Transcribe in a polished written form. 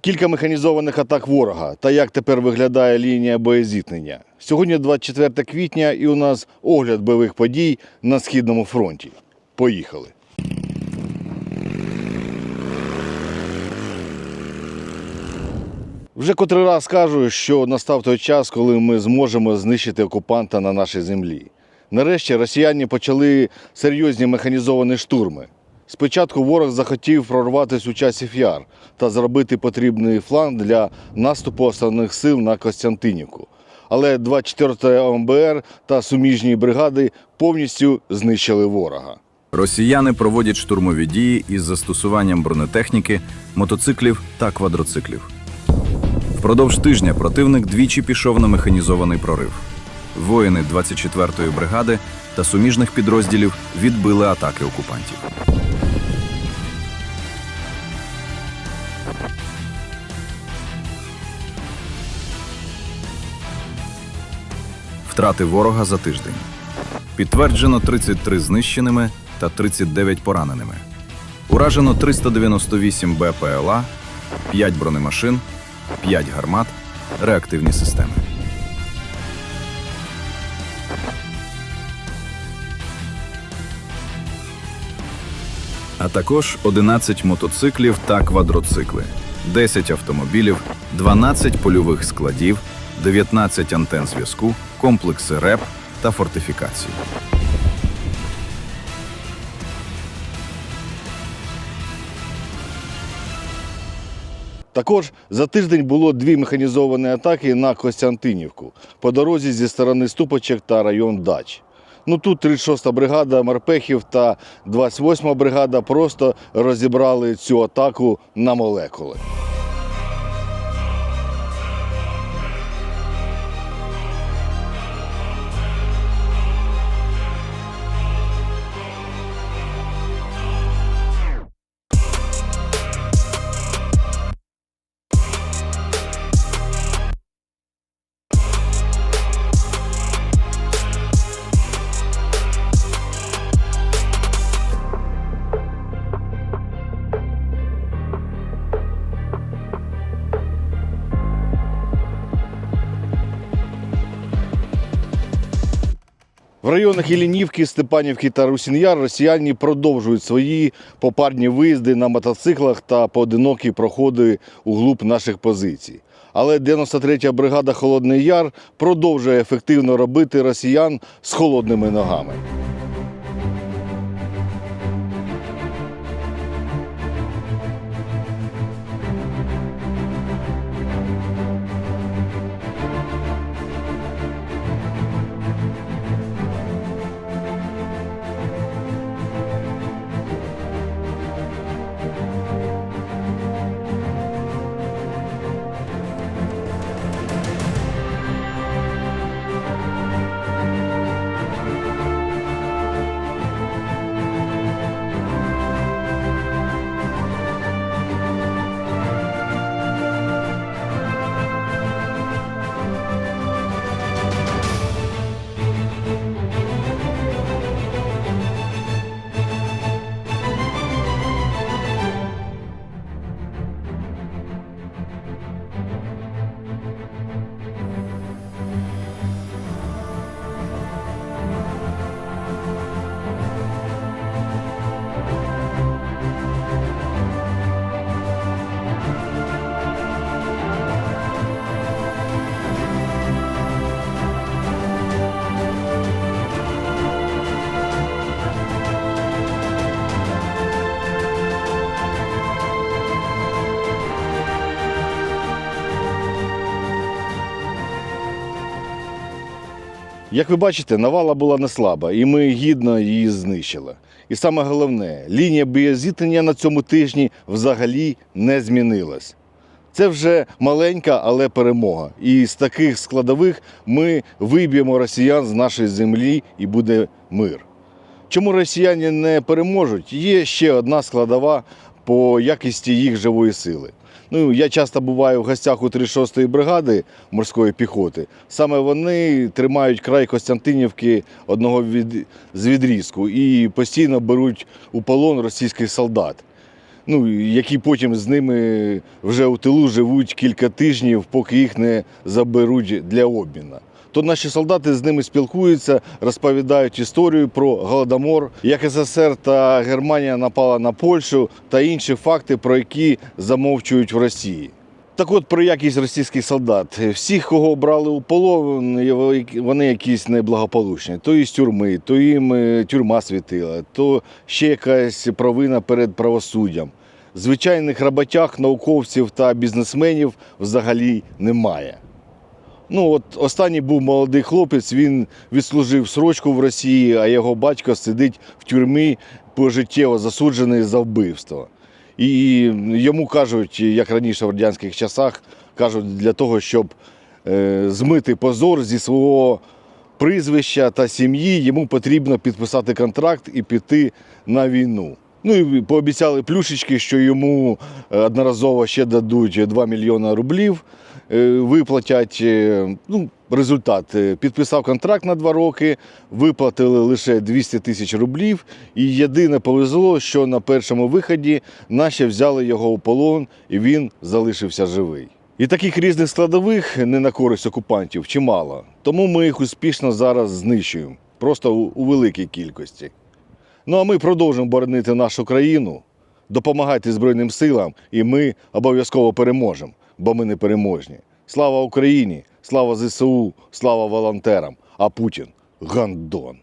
Кілька механізованих атак ворога та як тепер виглядає лінія боєзіткнення. Сьогодні 24 квітня і у нас огляд бойових подій на Східному фронті. Поїхали! Вже котрий раз кажу, що настав той час, коли ми зможемо знищити окупанта на нашій землі. Нарешті росіяни почали серйозні механізовані штурми. Спочатку ворог захотів прорватися у часів Яр та зробити потрібний фланг для наступу основних сил на Костянтинівку. Але 24-та ОМБР та суміжні бригади повністю знищили ворога. Росіяни проводять штурмові дії із застосуванням бронетехніки, мотоциклів та квадроциклів. Впродовж тижня противник двічі пішов на механізований прорив. Воїни 24-ї бригади та суміжних підрозділів відбили атаки окупантів. Втрати ворога за тиждень. Підтверджено 33 знищеними та 39 пораненими. Уражено 398 БПЛА, 5 бронемашин, 5 гармат, реактивні системи. А також 11 мотоциклів та квадроцикли, 10 автомобілів, 12 польових складів, 19 антен зв'язку, комплекси РЕП та фортифікації. Також за тиждень було 2 механізовані атаки на Костянтинівку по дорозі зі сторони Ступочек та район Дач. Тут 36-та бригада морпехів та 28-та бригада просто розібрали цю атаку на молекули. В районах Іллінівки, Степанівки та Русін-Яр росіяни продовжують свої попарні виїзди на мотоциклах та поодинокі проходи углуб наших позицій. Але 93-я бригада «Холодний Яр» продовжує ефективно робити росіян з холодними ногами. Як ви бачите, навала була не слаба, і ми гідно її знищили. І саме головне, лінія боєзіткнення на цьому тижні взагалі не змінилась. Це вже маленька, але перемога. І з таких складових ми виб'ємо росіян з нашої землі і буде мир. Чому росіяни не переможуть? Є ще одна складова по якості їх живої сили. Я часто буваю в гостях у 36-ї бригади морської піхоти. Саме вони тримають край Костянтинівки одного з відрізку і постійно беруть у полон російських солдат. які потім з ними вже у тилу живуть кілька тижнів, поки їх не заберуть для обміну. То наші солдати з ними спілкуються, розповідають історію про Голодомор, як СССР та Германія напала на Польщу та інші факти, про які замовчують в Росії. Так от про якість російських солдат. Всіх, кого брали у полон, вони якісь неблагополучні. То із тюрми, то їм тюрма світила, то ще якась провина перед правосуддям. Звичайних роботяг, науковців та бізнесменів взагалі немає. Останній був молодий хлопець, він відслужив срочку в Росії, а його батько сидить в тюрмі, пожиттєво засуджений за вбивство. І йому кажуть, як раніше в радянських часах, кажуть, для того, щоб змити позор зі свого прізвища та сім'ї, йому потрібно підписати контракт і піти на війну. І пообіцяли плюшечки, що йому одноразово ще дадуть 2 мільйони рублів, виплатять. Результат. Підписав контракт на 2 роки, виплатили лише 200 тисяч рублів. І єдине повезло, що на першому виході наші взяли його у полон, і він залишився живий. І таких різних складових не на користь окупантів чимало. Тому ми їх успішно зараз знищуємо. Просто у великій кількості. А ми продовжимо боронити нашу країну. Допомагайте Збройним силам, і ми обов'язково переможемо, бо ми не переможні. Слава Україні! Слава ЗСУ! Слава волонтерам! А Путін – гандон!